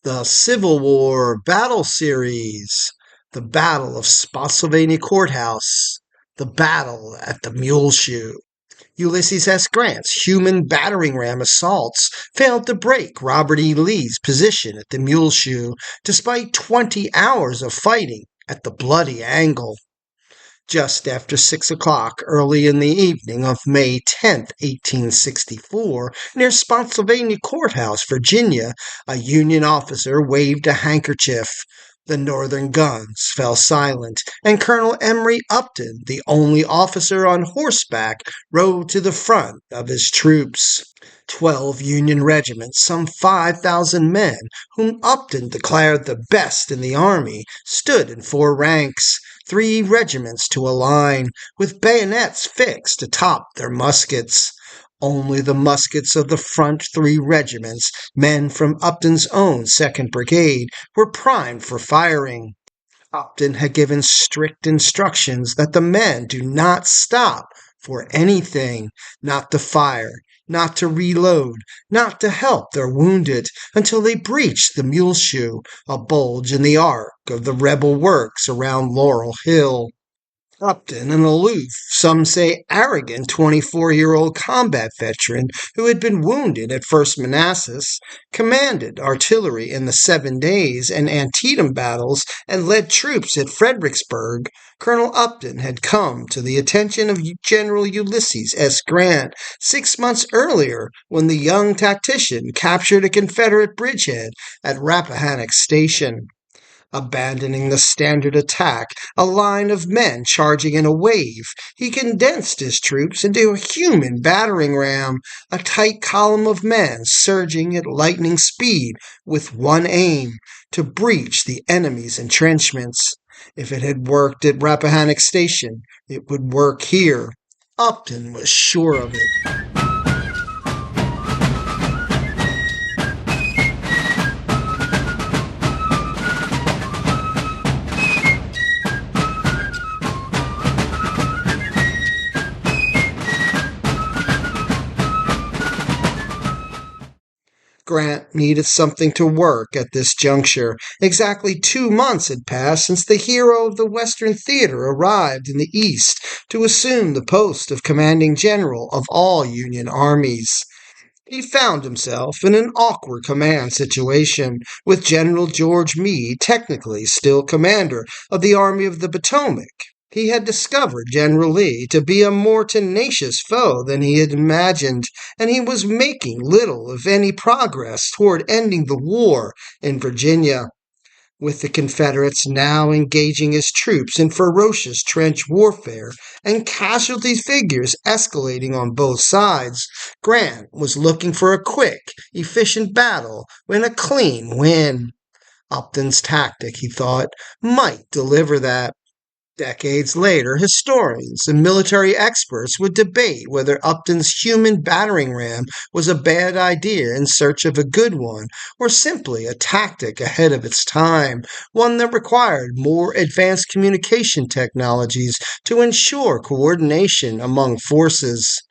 The Civil War Battle Series, the Battle of Spotsylvania Courthouse, the Battle at the Mule Shoe. Ulysses S. Grant's human battering ram assaults failed to break Robert E. Lee's position at the Muleshoe despite 20 hours of fighting at the Bloody Angle. Just after 6 o'clock early in the evening of May 10th, 1864, near Spotsylvania Courthouse, Virginia, a Union officer waved a handkerchief. The Northern guns fell silent, and Colonel Emory Upton, the only officer on horseback, rode to the front of his troops. 12 Union regiments, some 5,000 men, whom Upton declared the best in the army, stood in 4 ranks, 3 regiments to a line, with bayonets fixed atop their muskets. Only the muskets of the front 3 regiments, men from Upton's own 2nd Brigade, were primed for firing. Upton had given strict instructions that the men do not stop for anything, not to fire, not to reload, not to help their wounded, until they breached the Muleshoe, a bulge in the arc of the rebel works around Laurel Hill. Upton, an aloof, some say arrogant 24-year-old combat veteran who had been wounded at First Manassas, commanded artillery in the 7 Days and Antietam battles, and led troops at Fredericksburg. Colonel Upton had come to the attention of General Ulysses S. Grant 6 months earlier when the young tactician captured a Confederate bridgehead at Rappahannock Station. Abandoning the standard attack, a line of men charging in a wave, he condensed his troops into a human battering ram, a tight column of men surging at lightning speed with one aim, to breach the enemy's entrenchments. If it had worked at Rappahannock Station, it would work here. Upton was sure of it. Grant needed something to work at this juncture. Exactly 2 months had passed since the hero of the Western Theater arrived in the East to assume the post of commanding general of all Union armies. He found himself in an awkward command situation, with General George Meade technically still commander of the Army of the Potomac. He had discovered General Lee to be a more tenacious foe than he had imagined, and he was making little, if any, progress toward ending the war in Virginia. With the Confederates now engaging his troops in ferocious trench warfare and casualty figures escalating on both sides, Grant was looking for a quick, efficient battle and a clean win. Upton's tactic, he thought, might deliver that. Decades later, historians and military experts would debate whether Upton's human battering ram was a bad idea in search of a good one, or simply a tactic ahead of its time, one that required more advanced communication technologies to ensure coordination among forces.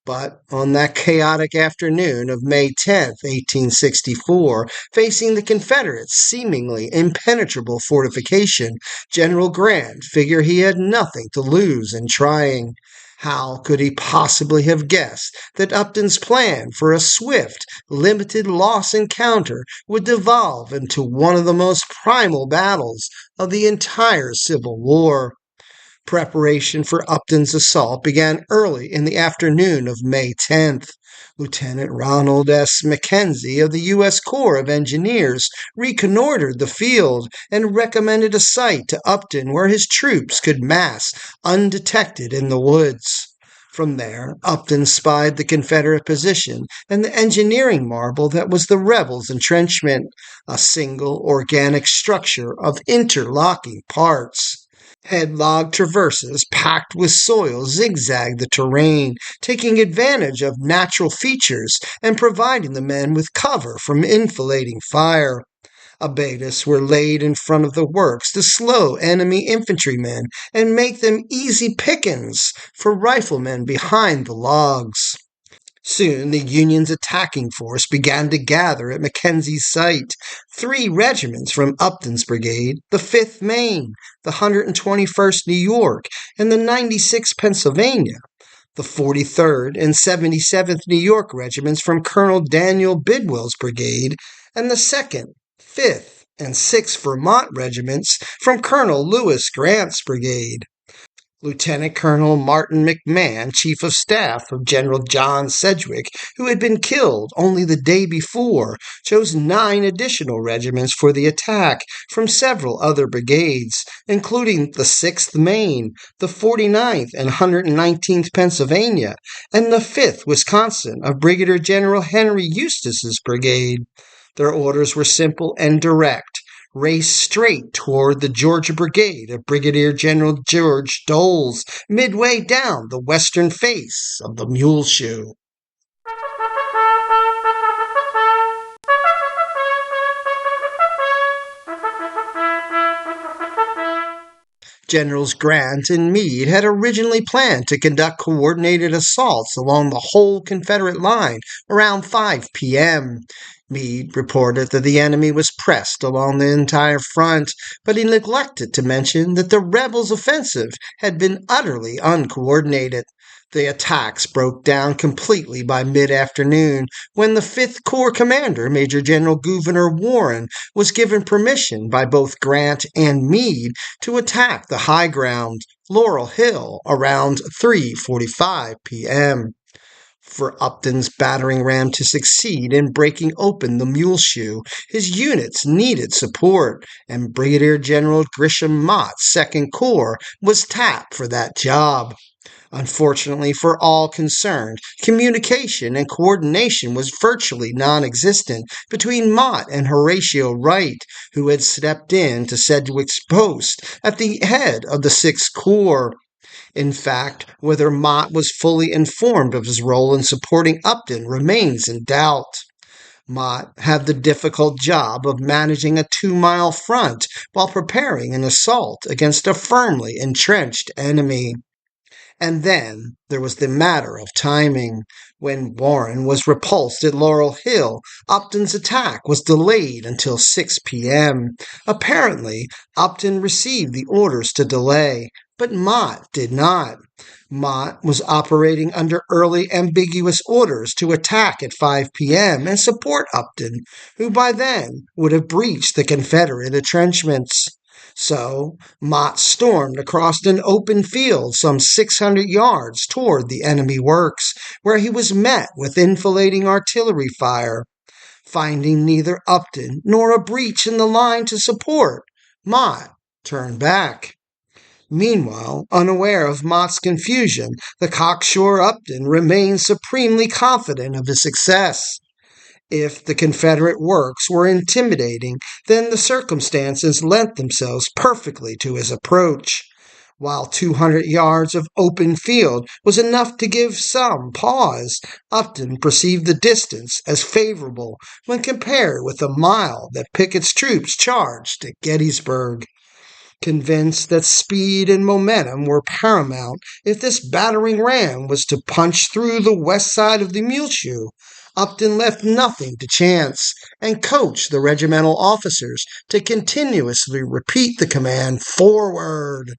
But on that chaotic afternoon of May 10th, 1864, facing the Confederates' seemingly impenetrable fortification, General Grant figured he had nothing to lose in trying. How could he possibly have guessed that Upton's plan for a swift, limited loss encounter would devolve into one of the most primal battles of the entire Civil War? Preparation for Upton's assault began early in the afternoon of May 10th. Lieutenant Ronald S. Mackenzie of the U.S. Corps of Engineers reconnoitered the field and recommended a site to Upton where his troops could mass undetected in the woods. From there, Upton spied the Confederate position and the engineering marvel that was the rebels' entrenchment, a single organic structure of interlocking parts. Headlog traverses packed with soil zigzagged the terrain, taking advantage of natural features and providing the men with cover from enfilading fire. Abatis were laid in front of the works to slow enemy infantrymen and make them easy pickings for riflemen behind the logs. Soon the Union's attacking force began to gather at Mackenzie's site. 3 regiments from Upton's brigade, the 5th Maine, the 121st New York, and the 96th Pennsylvania, the 43rd and 77th New York regiments from Colonel Daniel Bidwell's brigade, and the 2nd, 5th, and 6th Vermont regiments from Colonel Lewis Grant's brigade. Lieutenant Colonel Martin McMahon, Chief of Staff of General John Sedgwick, who had been killed only the day before, chose 9 additional regiments for the attack from several other brigades, including the 6th Maine, the 49th and 119th Pennsylvania, and the 5th Wisconsin of Brigadier General Henry Eustis's brigade. Their orders were simple and direct. Race straight toward the Georgia Brigade of Brigadier General George Doles, midway down the western face of the Muleshoe. Generals Grant and Meade had originally planned to conduct coordinated assaults along the whole Confederate line around 5 p.m. Meade reported that the enemy was pressed along the entire front, but he neglected to mention that the rebels' offensive had been utterly uncoordinated. The attacks broke down completely by mid-afternoon when the 5th Corps commander, Major General Gouverneur Warren, was given permission by both Grant and Meade to attack the high ground, Laurel Hill, around 3:45 p.m. For Upton's battering ram to succeed in breaking open the Muleshoe, his units needed support, and Brigadier General Grisham Mott's 2nd Corps was tapped for that job. Unfortunately for all concerned, communication and coordination was virtually non-existent between Mott and Horatio Wright, who had stepped in to Sedgwick's post at the head of the 6th Corps. In fact, whether Mott was fully informed of his role in supporting Upton remains in doubt. Mott had the difficult job of managing a 2-mile front while preparing an assault against a firmly entrenched enemy. And then there was the matter of timing. When Warren was repulsed at Laurel Hill, Upton's attack was delayed until 6 p.m. Apparently, Upton received the orders to delay, but Mott did not. Mott was operating under early ambiguous orders to attack at 5 p.m. and support Upton, who by then would have breached the Confederate entrenchments. So, Mott stormed across an open field some 600 yards toward the enemy works, where he was met with enfilading artillery fire. Finding neither Upton nor a breach in the line to support, Mott turned back. Meanwhile, unaware of Mott's confusion, the cocksure Upton remained supremely confident of his success. If the Confederate works were intimidating, then the circumstances lent themselves perfectly to his approach. While 200 yards of open field was enough to give some pause, Upton perceived the distance as favorable when compared with the mile that Pickett's troops charged at Gettysburg. Convinced that speed and momentum were paramount if this battering ram was to punch through the west side of the Muleshoe, Upton left nothing to chance and coached the regimental officers to continuously repeat the command, "Forward!"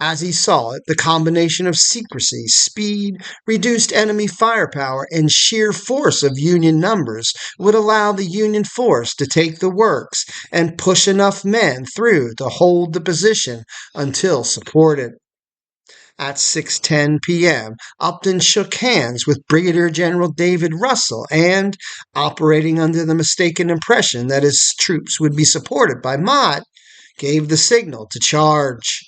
As he saw it, the combination of secrecy, speed, reduced enemy firepower, and sheer force of Union numbers would allow the Union force to take the works and push enough men through to hold the position until supported. At 6:10 p.m., Upton shook hands with Brigadier General David Russell and, operating under the mistaken impression that his troops would be supported by Mott, gave the signal to charge.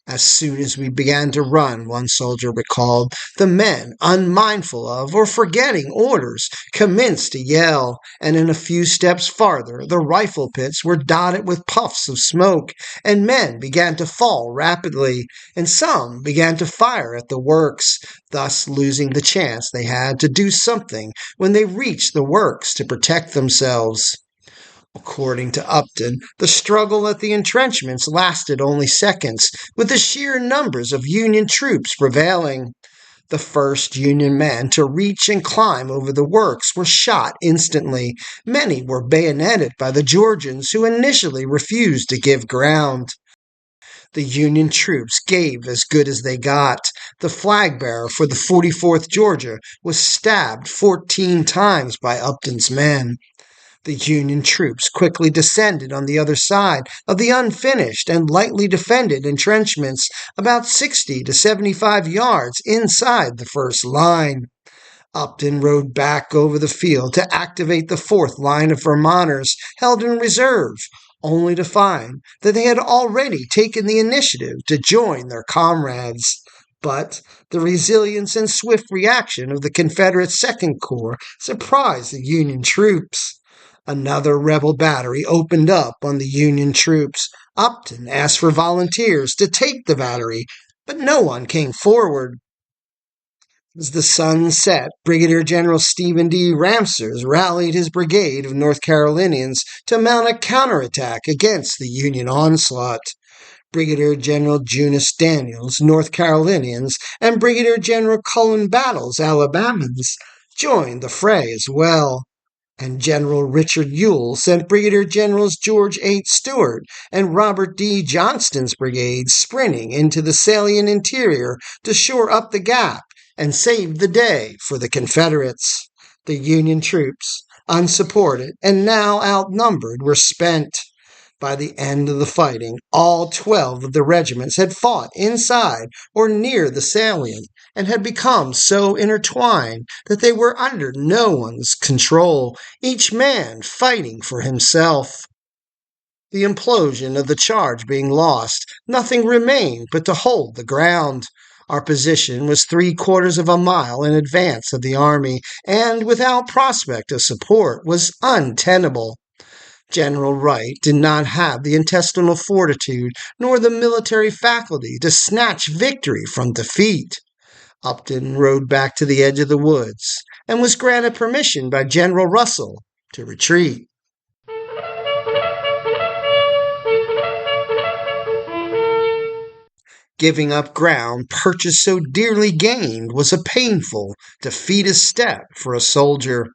As soon as we began to run, one soldier recalled, the men, unmindful of or forgetting orders, commenced to yell, and in a few steps farther the rifle pits were dotted with puffs of smoke, and men began to fall rapidly, and some began to fire at the works, thus losing the chance they had to do something when they reached the works to protect themselves. According to Upton, the struggle at the entrenchments lasted only seconds, with the sheer numbers of Union troops prevailing. The first Union men to reach and climb over the works were shot instantly. Many were bayoneted by the Georgians, who initially refused to give ground. The Union troops gave as good as they got. The flag bearer for the 44th Georgia was stabbed 14 times by Upton's men. The Union troops quickly descended on the other side of the unfinished and lightly defended entrenchments, about 60 to 75 yards inside the first line. Upton rode back over the field to activate the fourth line of Vermonters held in reserve, only to find that they had already taken the initiative to join their comrades. But the resilience and swift reaction of the Confederate Second Corps surprised the Union troops. Another rebel battery opened up on the Union troops. Upton asked for volunteers to take the battery, but no one came forward. As the sun set, Brigadier General Stephen D. Ramsers rallied his brigade of North Carolinians to mount a counterattack against the Union onslaught. Brigadier General Junius Daniels, North Carolinians, and Brigadier General Cullen Battles, Alabamans, joined the fray as well. And General Richard Ewell sent Brigadier Generals George H. Stewart and Robert D. Johnston's brigades sprinting into the salient interior to shore up the gap and save the day for the Confederates. The Union troops, unsupported and now outnumbered, were spent. By the end of the fighting, all 12 of the regiments had fought inside or near the salient and had become so intertwined that they were under no one's control, each man fighting for himself. The implosion of the charge being lost, nothing remained but to hold the ground. Our position was 3/4 of a mile in advance of the army, and without prospect of support was untenable. General Wright did not have the intestinal fortitude nor the military faculty to snatch victory from defeat. Upton rode back to the edge of the woods and was granted permission by General Russell to retreat. Giving up ground purchased so dearly gained was a painful, defeatist step for a soldier.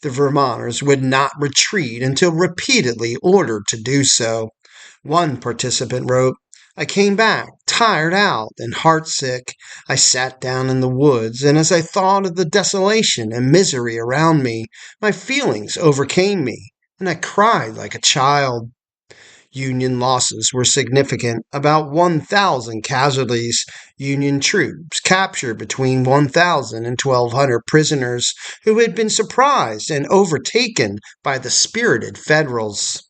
The Vermonters would not retreat until repeatedly ordered to do so. One participant wrote, "I came back, tired out and heartsick. I sat down in the woods, and as I thought of the desolation and misery around me, my feelings overcame me, and I cried like a child." Union losses were significant, about 1,000 casualties. Union troops captured between 1,000 and 1,200 prisoners who had been surprised and overtaken by the spirited Federals.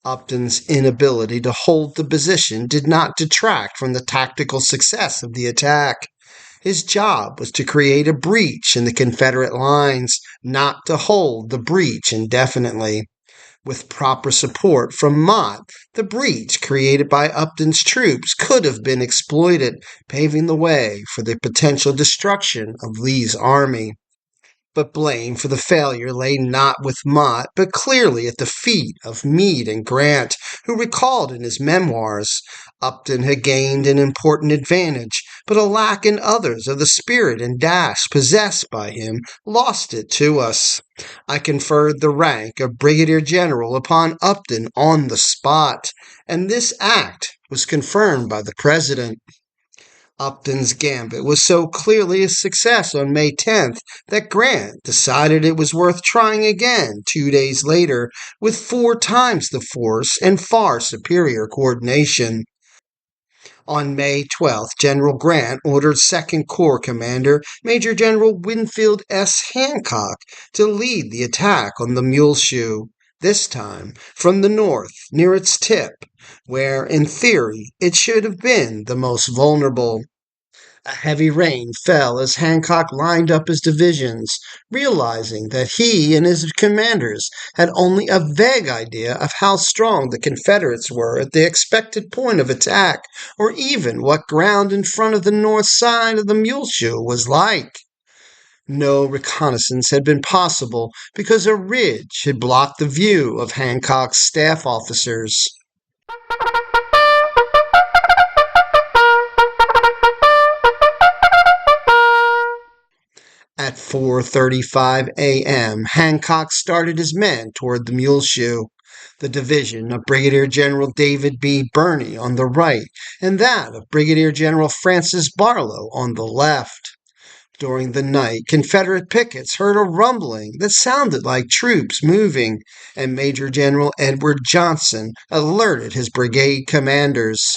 Upton's inability to hold the position did not detract from the tactical success of the attack. His job was to create a breach in the Confederate lines, not to hold the breach indefinitely. With proper support from Mott, the breach created by Upton's troops could have been exploited, paving the way for the potential destruction of Lee's army. But blame for the failure lay not with Mott, but clearly at the feet of Meade and Grant, who recalled in his memoirs, "Upton had gained an important advantage, but a lack in others of the spirit and dash possessed by him lost it to us. I conferred the rank of Brigadier General upon Upton on the spot, and this act was confirmed by the President." Upton's gambit was so clearly a success on May 10th that Grant decided it was worth trying again 2 days later with 4 times the force and far superior coordination. On May 12th, General Grant ordered 2nd Corps Commander Major General Winfield S. Hancock to lead the attack on the Muleshoe, this time from the north near its tip, where, in theory, it should have been the most vulnerable. A heavy rain fell as Hancock lined up his divisions, realizing that he and his commanders had only a vague idea of how strong the Confederates were at the expected point of attack, or even what ground in front of the north side of the Muleshoe was like. No reconnaissance had been possible because a ridge had blocked the view of Hancock's staff officers. At 4:35 a.m., Hancock started his men toward the Muleshoe, the division of Brigadier General David B. Birney on the right and that of Brigadier General Francis Barlow on the left. During the night, Confederate pickets heard a rumbling that sounded like troops moving, and Major General Edward Johnson alerted his brigade commanders.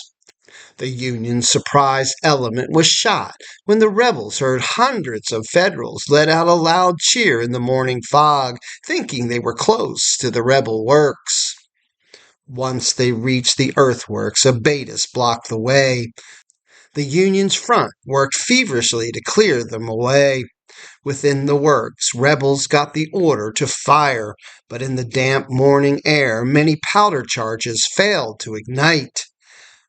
The Union's surprise element was shot when the rebels heard hundreds of Federals let out a loud cheer in the morning fog, thinking they were close to the rebel works. Once they reached the earthworks, a Batis blocked the way. The Union's front worked feverishly to clear them away. Within the works, rebels got the order to fire, but in the damp morning air, many powder charges failed to ignite.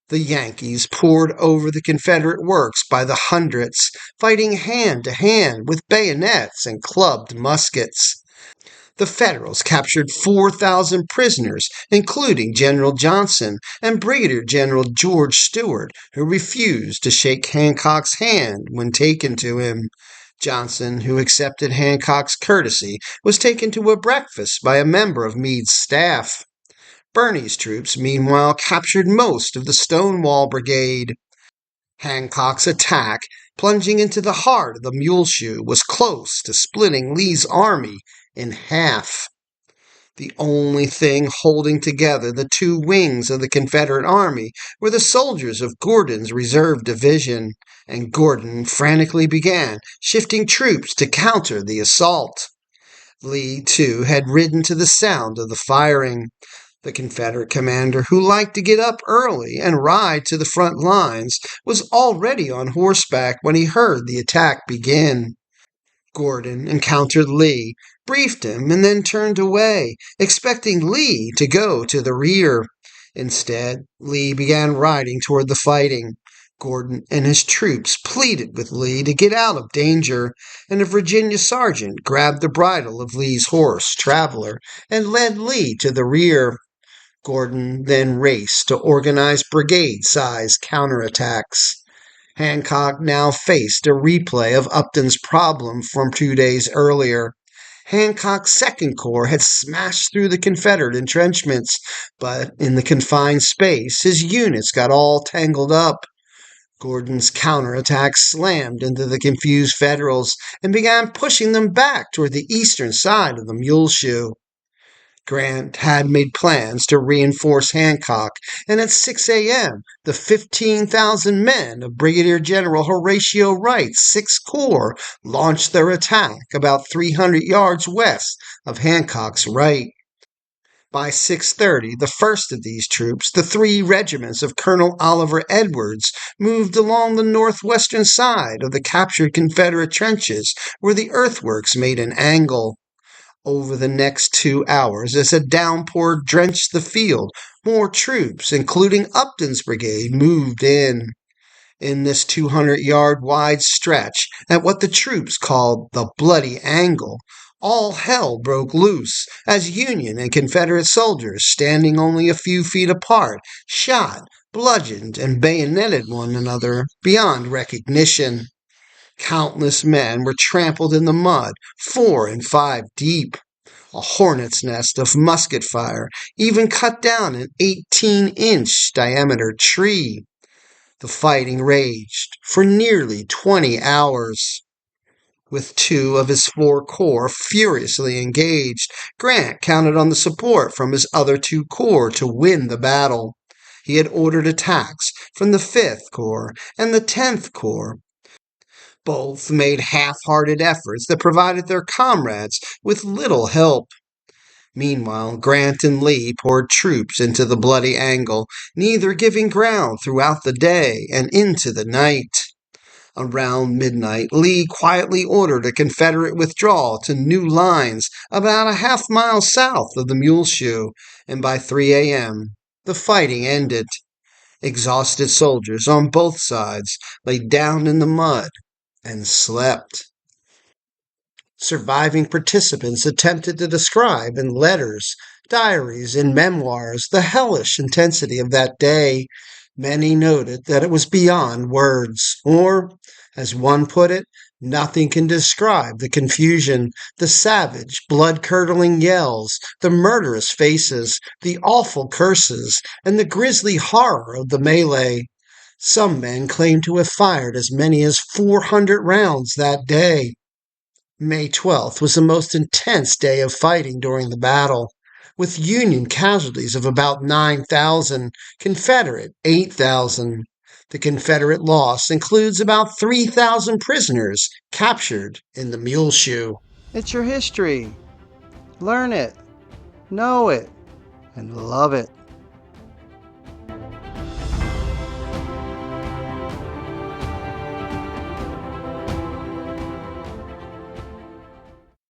The Yankees poured over the Confederate works by the hundreds, fighting hand to hand with bayonets and clubbed muskets. The Federals captured 4,000 prisoners, including General Johnson and Brigadier General George Stewart, who refused to shake Hancock's hand when taken to him. Johnson, who accepted Hancock's courtesy, was taken to a breakfast by a member of Meade's staff. Birney's troops, meanwhile, captured most of the Stonewall Brigade. Hancock's attack, plunging into the heart of the Muleshoe, was close to splitting Lee's army in half. The only thing holding together the two wings of the Confederate Army were the soldiers of Gordon's reserve division, and Gordon frantically began shifting troops to counter the assault. Lee, too, had ridden to the sound of the firing. The Confederate commander, who liked to get up early and ride to the front lines, was already on horseback when he heard the attack begin. Gordon encountered Lee, briefed him, and then turned away, expecting Lee to go to the rear. Instead, Lee began riding toward the fighting. Gordon and his troops pleaded with Lee to get out of danger, and a Virginia sergeant grabbed the bridle of Lee's horse, Traveler, and led Lee to the rear. Gordon then raced to organize brigade-sized counterattacks. Hancock now faced a replay of Upton's problem from 2 days earlier. Hancock's Second Corps had smashed through the Confederate entrenchments, but in the confined space, his units got all tangled up. Gordon's counterattack slammed into the confused Federals and began pushing them back toward the eastern side of the Muleshoe. Grant had made plans to reinforce Hancock, and at 6 a.m., the 15,000 men of Brigadier General Horatio Wright's Sixth Corps launched their attack about 300 yards west of Hancock's right. By 6:30, the first of these troops, the 3 regiments of Colonel Oliver Edwards, moved along the northwestern side of the captured Confederate trenches where the earthworks made an angle. Over the next 2 hours, as a downpour drenched the field, more troops, including Upton's brigade, moved in. In this 200-yard wide stretch, at what the troops called the Bloody Angle, all hell broke loose as Union and Confederate soldiers, standing only a few feet apart, shot, bludgeoned, and bayoneted one another beyond recognition. Countless men were trampled in the mud, 4 and 5 deep. A hornet's nest of musket fire even cut down an 18-inch diameter tree. The fighting raged for nearly 20 hours. With 2 of his 4 corps furiously engaged, Grant counted on the support from his other 2 corps to win the battle. He had ordered attacks from the 5th Corps and the 10th Corps. Both made half-hearted efforts that provided their comrades with little help. Meanwhile, Grant and Lee poured troops into the Bloody Angle, neither giving ground throughout the day and into the night. Around midnight, Lee quietly ordered a Confederate withdrawal to new lines about a half-mile south of the Muleshoe, and by 3 a.m., the fighting ended. Exhausted soldiers on both sides lay down in the mud and slept. Surviving participants attempted to describe in letters, diaries, and memoirs the hellish intensity of that day. Many noted that it was beyond words, or, as one put it, Nothing can describe the confusion, the savage, blood-curdling yells, the murderous faces, the awful curses, and the grisly horror of the melee. Some men claim to have fired as many as 400 rounds that day. May 12th was the most intense day of fighting during the battle, with Union casualties of about 9,000, Confederate 8,000. The Confederate loss includes about 3,000 prisoners captured in the Mule Shoe. It's your history. Learn it, know it, and love it.